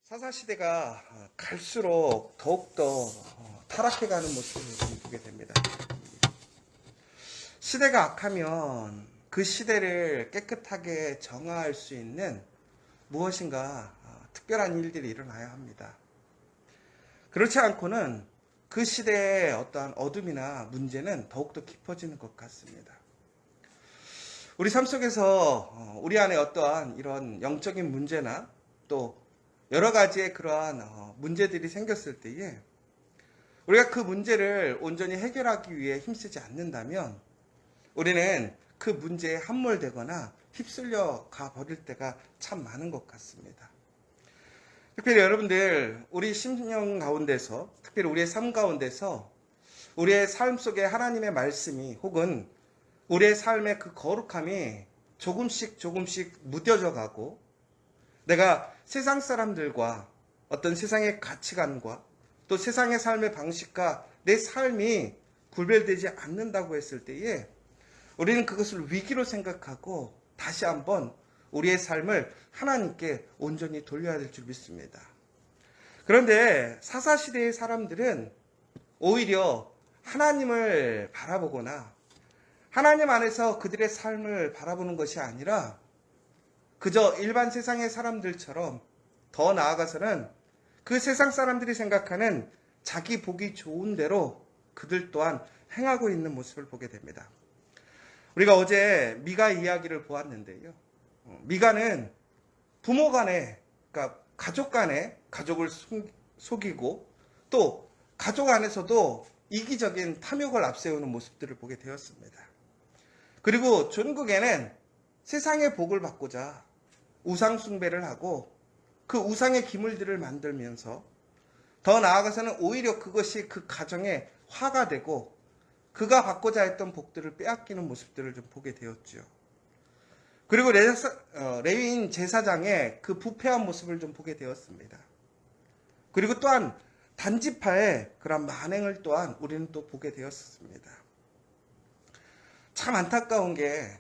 사사시대가 갈수록 더욱더 타락해가는 모습을 좀 보게 됩니다. 시대가 악하면 그 시대를 깨끗하게 정화할 수 있는 무엇인가 특별한 일들이 일어나야 합니다. 그렇지 않고는 그 시대의 어떠한 어둠이나 문제는 더욱더 깊어지는 것 같습니다. 우리 삶 속에서 우리 안에 어떠한 이런 영적인 문제나 또 여러 가지의 그러한 문제들이 생겼을 때에 우리가 그 문제를 온전히 해결하기 위해 힘쓰지 않는다면 우리는 그 문제에 함몰되거나 휩쓸려 가버릴 때가 참 많은 것 같습니다. 특별히 여러분들 우리 심령 가운데서 특별히 우리의 삶 가운데서 우리의 삶 속에 하나님의 말씀이 혹은 우리의 삶의 그 거룩함이 조금씩 무뎌져 가고 내가 세상 사람들과 어떤 세상의 가치관과 또 세상의 삶의 방식과 내 삶이 구별되지 않는다고 했을 때에 우리는 그것을 위기로 생각하고 다시 한번 우리의 삶을 하나님께 온전히 돌려야 될 줄 믿습니다. 그런데 사사시대의 사람들은 오히려 하나님을 바라보거나 하나님 안에서 그들의 삶을 바라보는 것이 아니라 그저 일반 세상의 사람들처럼 더 나아가서는 그 세상 사람들이 생각하는 자기 보기 좋은 대로 그들 또한 행하고 있는 모습을 보게 됩니다. 우리가 어제 미가 이야기를 보았는데요. 미가는 부모 간에, 그러니까 가족 간에 가족을 속이고 또 가족 안에서도 이기적인 탐욕을 앞세우는 모습들을 보게 되었습니다. 그리고 전국에는 세상의 복을 받고자 우상 숭배를 하고 그 우상의 기물들을 만들면서 더 나아가서는 오히려 그것이 그 가정에 화가 되고 그가 받고자 했던 복들을 빼앗기는 모습들을 좀 보게 되었죠. 그리고 레위인 제사장의 그 부패한 모습을 좀 보게 되었습니다. 그리고 또한 단지파의 그런 만행을 또한 우리는 또 보게 되었습니다. 참 안타까운 게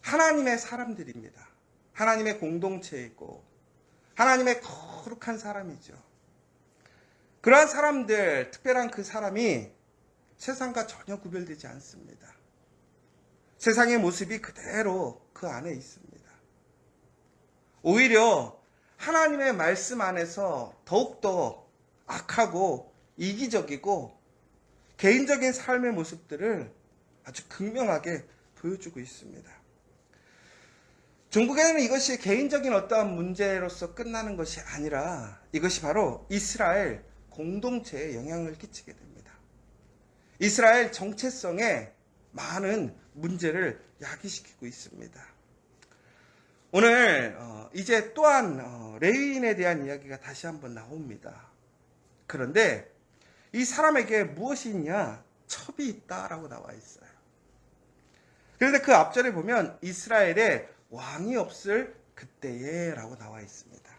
하나님의 사람들입니다. 하나님의 공동체이고 하나님의 거룩한 사람이죠. 그러한 사람들, 특별한 그 사람이 세상과 전혀 구별되지 않습니다. 세상의 모습이 그대로 그 안에 있습니다. 오히려 하나님의 말씀 안에서 더욱더 악하고 이기적이고 개인적인 삶의 모습들을 아주 극명하게 보여주고 있습니다. 중국에는 이것이 개인적인 어떠한 문제로서 끝나는 것이 아니라 이것이 바로 이스라엘 공동체에 영향을 끼치게 됩니다. 이스라엘 정체성에 많은 문제를 야기시키고 있습니다. 오늘 이제 또한 레위인에 대한 이야기가 다시 한번 나옵니다. 그런데 이 사람에게 무엇이 있냐? 첩이 있다라고 나와 있어요. 그런데 그 앞절에 보면 이스라엘에 왕이 없을 그때에 라고 나와 있습니다.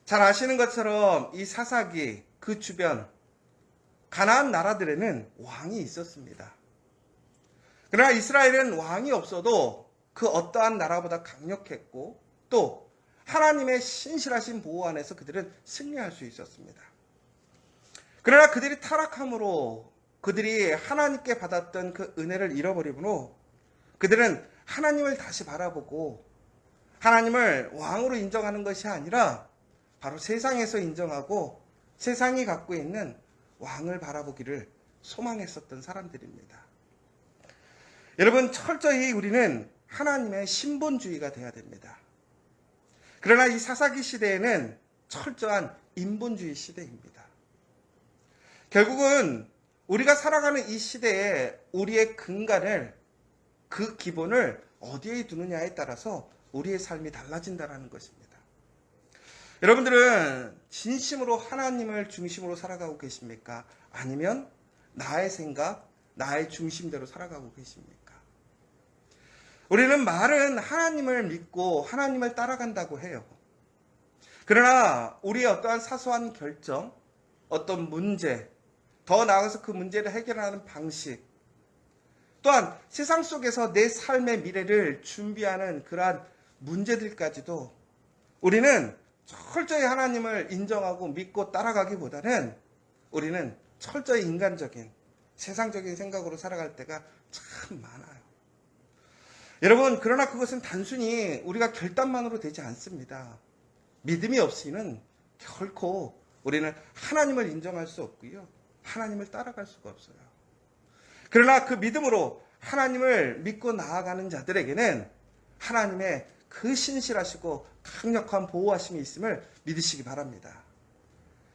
잘 아시는 것처럼 이 사사기 그 주변 가나안 나라들에는 왕이 있었습니다. 그러나 이스라엘은 왕이 없어도 그 어떠한 나라보다 강력했고 또 하나님의 신실하신 보호 안에서 그들은 승리할 수 있었습니다. 그러나 그들이 타락함으로 그들이 하나님께 받았던 그 은혜를 잃어버림으로 그들은 하나님을 다시 바라보고 하나님을 왕으로 인정하는 것이 아니라 바로 세상에서 인정하고 세상이 갖고 있는 왕을 바라보기를 소망했었던 사람들입니다. 여러분, 철저히 우리는 하나님의 신본주의가 되어야 됩니다. 그러나 이 사사기 시대에는 철저한 인본주의 시대입니다. 결국은 우리가 살아가는 이 시대에 우리의 근간을 그 기본을 어디에 두느냐에 따라서 우리의 삶이 달라진다는 것입니다. 여러분들은 진심으로 하나님을 중심으로 살아가고 계십니까? 아니면 나의 생각, 나의 중심대로 살아가고 계십니까? 우리는 말은 하나님을 믿고 하나님을 따라간다고 해요. 그러나 우리의 어떠한 사소한 결정, 어떤 문제, 더 나아가서 그 문제를 해결하는 방식, 또한 세상 속에서 내 삶의 미래를 준비하는 그러한 문제들까지도 우리는 철저히 하나님을 인정하고 믿고 따라가기보다는 우리는 철저히 인간적인 세상적인 생각으로 살아갈 때가 참 많아요. 여러분, 그러나 그것은 단순히 우리가 결단만으로 되지 않습니다. 믿음이 없이는 결코 우리는 하나님을 인정할 수 없고요. 하나님을 따라갈 수가 없어요. 그러나 그 믿음으로 하나님을 믿고 나아가는 자들에게는 하나님의 그 신실하시고 강력한 보호하심이 있음을 믿으시기 바랍니다.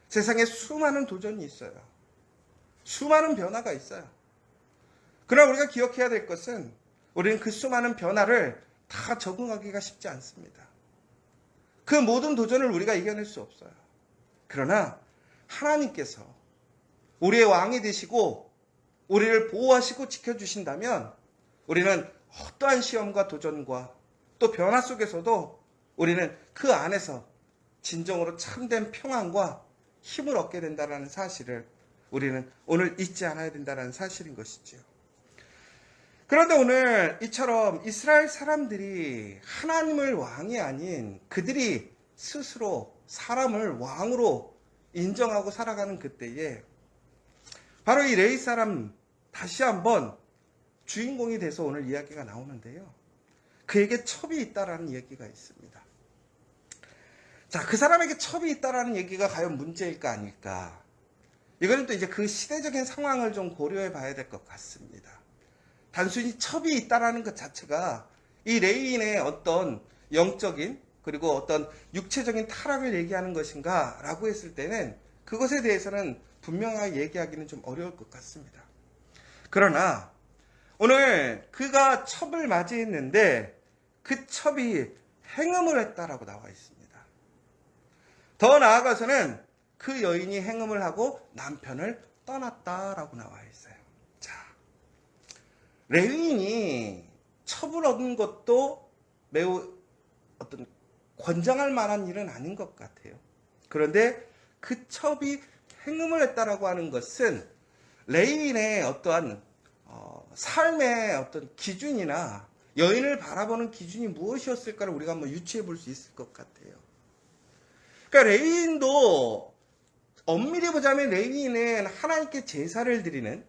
세상에 수많은 도전이 있어요. 수많은 변화가 있어요. 그러나 우리가 기억해야 될 것은 우리는 그 수많은 변화를 다 적응하기가 쉽지 않습니다. 그 모든 도전을 우리가 이겨낼 수 없어요. 그러나 하나님께서 우리의 왕이 되시고 우리를 보호하시고 지켜주신다면 우리는 어떠한 시험과 도전과 또 변화 속에서도 우리는 그 안에서 진정으로 참된 평안과 힘을 얻게 된다는 사실을 우리는 오늘 잊지 않아야 된다는 사실인 것이지요. 그런데 오늘 이처럼 이스라엘 사람들이 하나님을 왕이 아닌 그들이 스스로 사람을 왕으로 인정하고 살아가는 그때에 바로 이 레위 사람 다시 한번 주인공이 돼서 오늘 이야기가 나오는데요. 그에게 첩이 있다라는 얘기가 있습니다. 자, 그 사람에게 첩이 있다라는 얘기가 과연 문제일까 아닐까? 이거는 또 이제 그 시대적인 상황을 좀 고려해 봐야 될 것 같습니다. 단순히 첩이 있다라는 것 자체가 이 레위인의 어떤 영적인 그리고 어떤 육체적인 타락을 얘기하는 것인가 라고 했을 때는 그것에 대해서는 분명하게 얘기하기는 좀 어려울 것 같습니다. 그러나 오늘 그가 첩을 맞이했는데 그 첩이 행음을 했다라고 나와 있습니다. 더 나아가서는 그 여인이 행음을 하고 남편을 떠났다라고 나와 있어요. 자, 레위인이 첩을 얻은 것도 매우 어떤 권장할 만한 일은 아닌 것 같아요. 그런데 그 첩이 행음을 했다라고 하는 것은 레위인의 어떠한 삶의 어떤 기준이나 여인을 바라보는 기준이 무엇이었을까를 우리가 한번 유추해 볼 수 있을 것 같아요. 그러니까 레위인도 엄밀히 보자면 레위인은 하나님께 제사를 드리는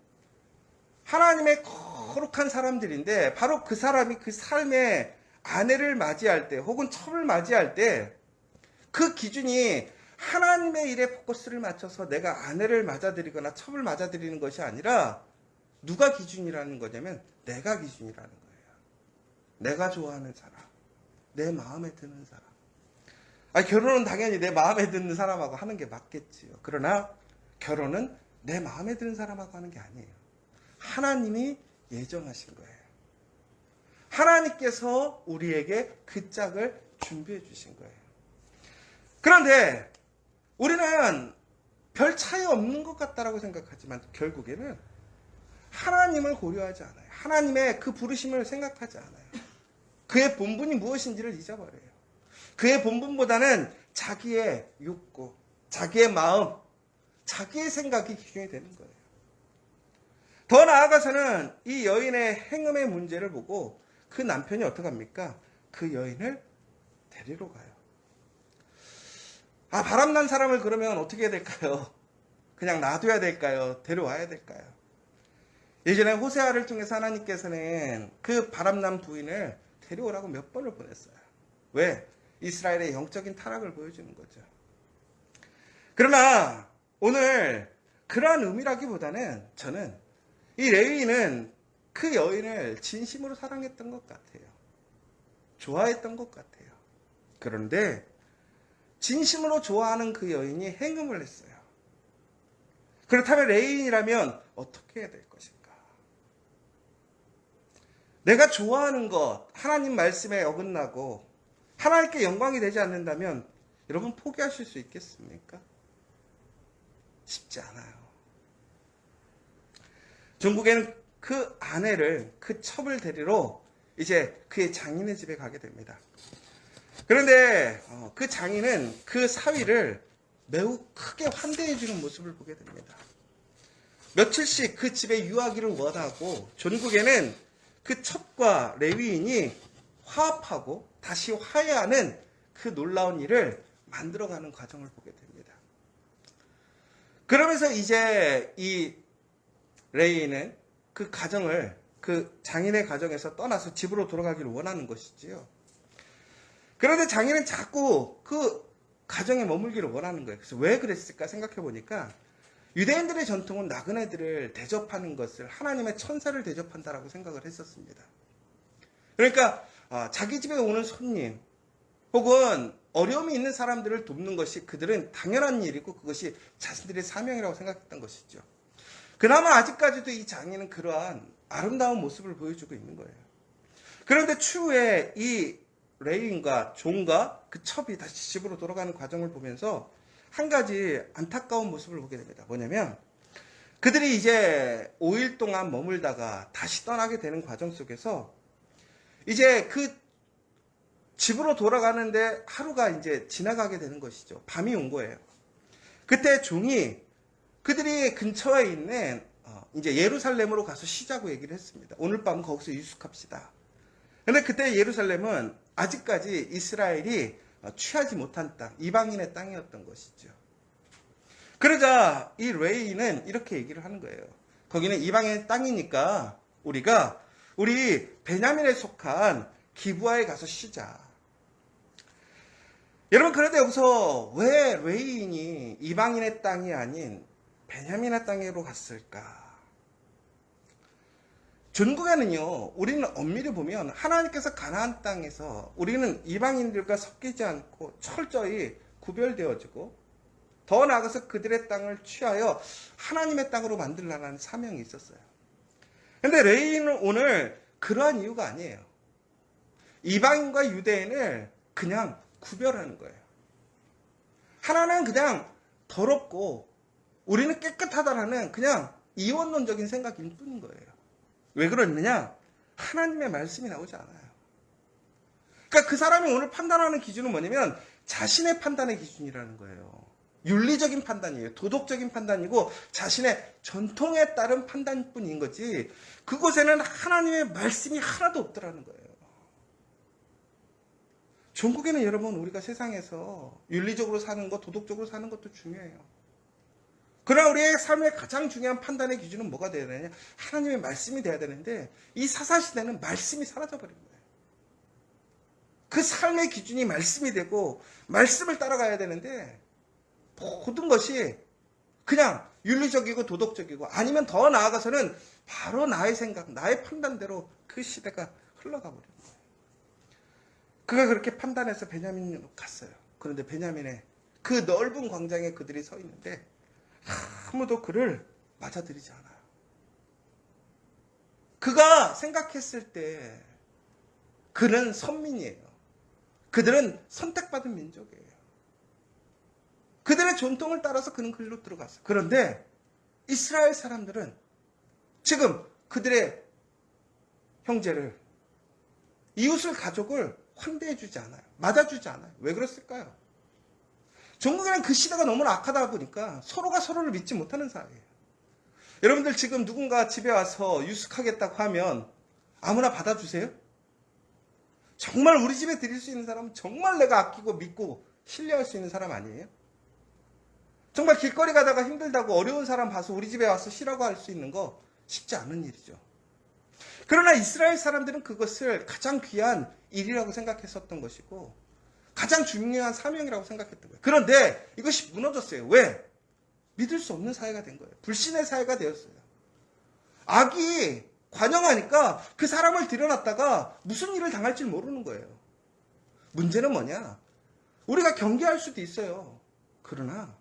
하나님의 거룩한 사람들인데 바로 그 사람이 그 삶의 아내를 맞이할 때 혹은 첩을 맞이할 때 그 기준이 하나님의 일에 포커스를 맞춰서 내가 아내를 맞아들이거나 첩을 맞아들이는 것이 아니라 누가 기준이라는 거냐면 내가 기준이라는 거예요. 내가 좋아하는 사람, 내 마음에 드는 사람. 결혼은 당연히 내 마음에 드는 사람하고 하는 게 맞겠지요. 그러나 결혼은 내 마음에 드는 사람하고 하는 게 아니에요. 하나님이 예정하신 거예요. 하나님께서 우리에게 그 짝을 준비해 주신 거예요. 그런데 우리는 별 차이 없는 것 같다라고 생각하지만 결국에는 하나님을 고려하지 않아요. 하나님의 그 부르심을 생각하지 않아요. 그의 본분이 무엇인지를 잊어버려요. 그의 본분보다는 자기의 욕구, 자기의 마음, 자기의 생각이 기준이 되는 거예요. 더 나아가서는 이 여인의 행음의 문제를 보고 그 남편이 어떻게 합니까? 그 여인을 데리러 가요. 바람난 사람을 그러면 어떻게 해야 될까요? 그냥 놔둬야 될까요? 데려와야 될까요? 예전에 호세아를 통해서 하나님께서는 그 바람난 부인을 데려오라고 몇 번을 보냈어요. 왜? 이스라엘의 영적인 타락을 보여주는 거죠. 그러나 오늘 그러한 의미라기보다는 저는 이 레위인은 그 여인을 진심으로 사랑했던 것 같아요. 좋아했던 것 같아요. 그런데 진심으로 좋아하는 그 여인이 행음을 했어요. 그렇다면 레위인이라면 어떻게 해야 될 것인가? 내가 좋아하는 것, 하나님 말씀에 어긋나고 하나님께 영광이 되지 않는다면 여러분 포기하실 수 있겠습니까? 쉽지 않아요. 종국에는 그 아내를, 그 첩을 데리러 이제 그의 장인의 집에 가게 됩니다. 그런데 그 장인은 그 사위를 매우 크게 환대해 주는 모습을 보게 됩니다. 며칠씩 그 집에 유하기를 원하고 종국에는 그 첩과 레위인이 화합하고 다시 화해하는 그 놀라운 일을 만들어가는 과정을 보게 됩니다. 그러면서 이제 이 레이는 그 가정을, 그 장인의 가정에서 떠나서 집으로 돌아가기를 원하는 것이지요. 그런데 장인은 자꾸 그 가정에 머물기를 원하는 거예요. 그래서 왜 그랬을까 생각해 보니까 유대인들의 전통은 나그네들을 대접하는 것을 하나님의 천사를 대접한다라고 생각을 했었습니다. 그러니까 자기 집에 오는 손님 혹은 어려움이 있는 사람들을 돕는 것이 그들은 당연한 일이고 그것이 자신들의 사명이라고 생각했던 것이죠. 그나마 아직까지도 이 장인은 그러한 아름다운 모습을 보여주고 있는 거예요. 그런데 추후에 이 레인과 존과 그 첩이 다시 집으로 돌아가는 과정을 보면서 한 가지 안타까운 모습을 보게 됩니다. 뭐냐면 그들이 이제 5일 동안 머물다가 다시 떠나게 되는 과정 속에서 이제 그 집으로 돌아가는데 하루가 이제 지나가게 되는 것이죠. 밤이 온 거예요. 그때 종이 그들이 근처에 있는 이제 예루살렘으로 가서 쉬자고 얘기를 했습니다. 오늘 밤은 거기서 유숙합시다. 근데 그때 예루살렘은 아직까지 이스라엘이 취하지 못한 땅, 이방인의 땅이었던 것이죠. 그러자 이 레이는 이렇게 얘기를 하는 거예요. 거기는 이방인의 땅이니까 우리 베냐민에 속한 기브아에 가서 쉬자. 여러분, 그런데 여기서 왜 레이인이 이방인의 땅이 아닌 베냐민의 땅으로 갔을까? 전국에는요, 우리는 엄밀히 보면 하나님께서 가나안 땅에서 우리는 이방인들과 섞이지 않고 철저히 구별되어지고 더 나아가서 그들의 땅을 취하여 하나님의 땅으로 만들라는 사명이 있었어요. 그런데 레이인은 오늘 그러한 이유가 아니에요. 이방인과 유대인을 그냥 구별하는 거예요. 하나는 그냥 더럽고 우리는 깨끗하다라는 그냥 이원론적인 생각일 뿐인 거예요. 왜 그러느냐? 하나님의 말씀이 나오지 않아요. 그러니까 그 사람이 오늘 판단하는 기준은 뭐냐면 자신의 판단의 기준이라는 거예요. 윤리적인 판단이에요. 도덕적인 판단이고 자신의 전통에 따른 판단뿐인 거지 그곳에는 하나님의 말씀이 하나도 없더라는 거예요. 전국에는 여러분 우리가 세상에서 윤리적으로 사는 것, 도덕적으로 사는 것도 중요해요. 그러나 우리의 삶의 가장 중요한 판단의 기준은 뭐가 되어야 되냐? 하나님의 말씀이 돼야 되는데 이 사사시대는 말씀이 사라져버린 거예요. 그 삶의 기준이 말씀이 되고 말씀을 따라가야 되는데 모든 것이 그냥 윤리적이고 도덕적이고 아니면 더 나아가서는 바로 나의 생각, 나의 판단대로 그 시대가 흘러가 버린 거예요. 그가 그렇게 판단해서 베냐민으로 갔어요. 그런데 베냐민의 그 넓은 광장에 그들이 서 있는데 아무도 그를 맞아들이지 않아요. 그가 생각했을 때 그는 선민이에요. 그들은 선택받은 민족이에요. 그들의 전통을 따라서 그는 그리로 들어갔어요. 그런데 이스라엘 사람들은 지금 그들의 형제를, 이웃을, 가족을 환대해주지 않아요. 맞아주지 않아요. 왜 그랬을까요? 전국에는 그 시대가 너무나 악하다 보니까 서로가 서로를 믿지 못하는 사이예요. 여러분들 지금 누군가 집에 와서 유숙하겠다고 하면 아무나 받아주세요? 정말 우리 집에 드릴 수 있는 사람은 정말 내가 아끼고 믿고 신뢰할 수 있는 사람 아니에요? 정말 길거리 가다가 힘들다고 어려운 사람 봐서 우리 집에 와서 쉬라고 할 수 있는 거 쉽지 않은 일이죠. 그러나 이스라엘 사람들은 그것을 가장 귀한 일이라고 생각했었던 것이고 가장 중요한 사명이라고 생각했던 거예요. 그런데 이것이 무너졌어요. 왜? 믿을 수 없는 사회가 된 거예요. 불신의 사회가 되었어요. 악이 관영하니까 그 사람을 들여놨다가 무슨 일을 당할지 모르는 거예요. 문제는 뭐냐? 우리가 경계할 수도 있어요. 그러나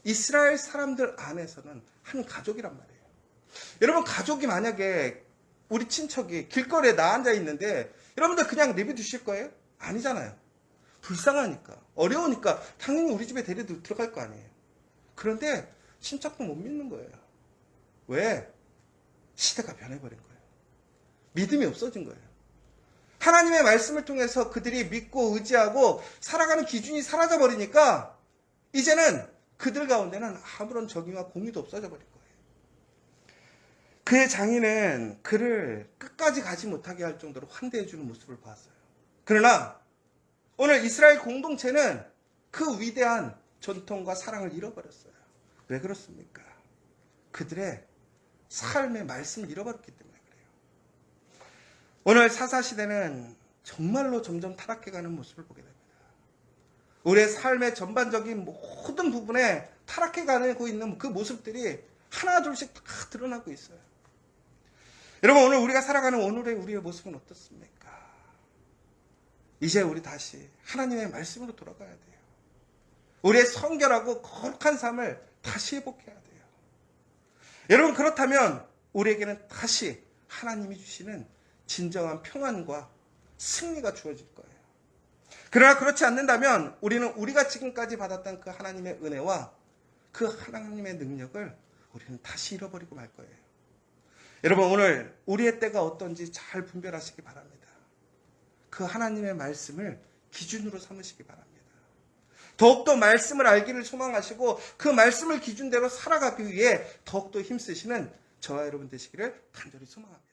이스라엘 사람들 안에서는 한 가족이란 말이에요. 여러분, 가족이 만약에 우리 친척이 길거리에 나 앉아 있는데 여러분들 그냥 내비두실 거예요? 아니잖아요. 불쌍하니까, 어려우니까 당연히 우리 집에 데리고 들어갈 거 아니에요. 그런데 친척도 못 믿는 거예요. 왜? 시대가 변해버린 거예요. 믿음이 없어진 거예요. 하나님의 말씀을 통해서 그들이 믿고 의지하고 살아가는 기준이 사라져버리니까 이제는 그들 가운데는 아무런 정의와 공의도 없어져 버린 거예요. 그의 장인은 그를 끝까지 가지 못하게 할 정도로 환대해주는 모습을 보았어요. 그러나 오늘 이스라엘 공동체는 그 위대한 전통과 사랑을 잃어버렸어요. 왜 그렇습니까? 그들의 삶의 말씀을 잃어버렸기 때문에 그래요. 오늘 사사시대는 정말로 점점 타락해가는 모습을 보게 됩니다. 우리의 삶의 전반적인 모든 부분에 타락해가고 있는 그 모습들이 하나 둘씩 다 드러나고 있어요. 여러분, 오늘 우리가 살아가는 오늘의 우리의 모습은 어떻습니까? 이제 우리 다시 하나님의 말씀으로 돌아가야 돼요. 우리의 성결하고 거룩한 삶을 다시 회복해야 돼요. 여러분, 그렇다면 우리에게는 다시 하나님이 주시는 진정한 평안과 승리가 주어질 거예요. 그러나 그렇지 않는다면 우리는 우리가 지금까지 받았던 그 하나님의 은혜와 그 하나님의 능력을 우리는 다시 잃어버리고 말 거예요. 여러분, 오늘 우리의 때가 어떤지 잘 분별하시기 바랍니다. 그 하나님의 말씀을 기준으로 삼으시기 바랍니다. 더욱더 말씀을 알기를 소망하시고 그 말씀을 기준대로 살아가기 위해 더욱더 힘쓰시는 저와 여러분 되시기를 간절히 소망합니다.